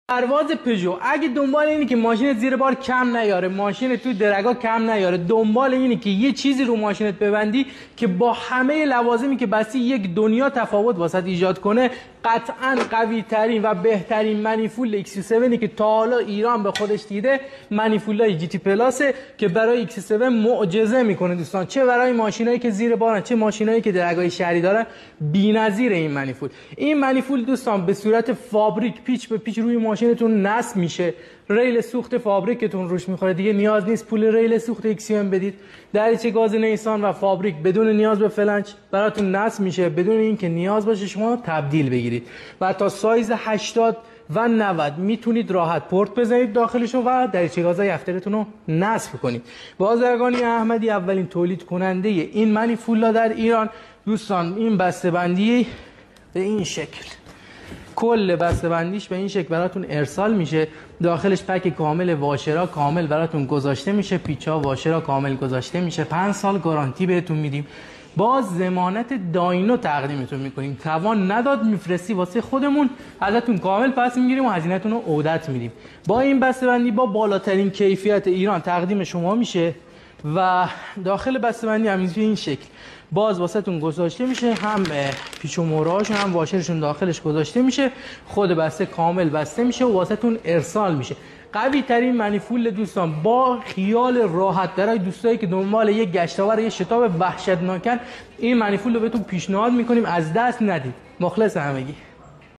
پرواز پژو اگه دنبال اینی که ماشینت زیر بار کم نیاره، ماشینت توی درگا کم نیاره، دنبال اینی که یه چیزی رو ماشینت ببندی که با همه لوازمی که بسی یک دنیا تفاوت واسط ایجاد کنه، قطعاً قوی ترین و بهترین منیفول XU7 که تا حالا ایران به خودش دیده منیفولای جی تی پلاسه که برای XU7 معجزه میکنه دوستان. چه برای ماشینایی که زیر بارن، چه ماشینایی که درگای شهری دارن، بی‌نظیر این منیفول. این منیفول دوستان به صورت فابریک پیچ به پیچ روی ماشینتون نصب میشه. ریل سوخت فابریکتون روش میخوره، دیگه نیاز نیست پول ریل سوخت XU7 بدید. دریچه گاز نیسان و فابریک بدون نیاز به فلنج براتون نصب میشه، بدون اینکه نیاز باشه شما تبدیل بگیرید. و تا سایز 80 و 90 میتونید راحت پورت بزنید داخلشون و دریچه گازهای افترتون رو نصب کنید. بازرگانی احمدی اولین تولید کننده این منیفولا در ایران دوستان. این بسته‌بندی به این شکل، کل بسته‌بندیش به این شکل براتون ارسال میشه. داخلش پک کامل واشرا کامل براتون گذاشته میشه، پیچا واشرا کامل گذاشته میشه. 5 سال گارانتی بهتون میدیم. با ضمانت داینو تقدیمتون میکنیم. توان نداد میفرستی واسه خودمون، ازتون کامل پس میگیریم و هزینه‌تون رو عودت میدیم. با این بسته‌بندی با بالاترین کیفیت ایران تقدیم شما میشه و داخل بسته‌بندی هم این شکل باز واسهتون گذاشته میشه، هم پیچ و مهرهاشون هم واشرشون داخلش گذاشته میشه. خود بسته کامل بسته میشه و واسهتون ارسال میشه. قوی ترین منیفول دوستان، با خیال راحت برای دوستایی که دنبال یک گشتاور یه شتاب وحشتناکن، این منیفول رو بهتون پیشنهاد میکنیم، از دست ندید. مخلص همگی.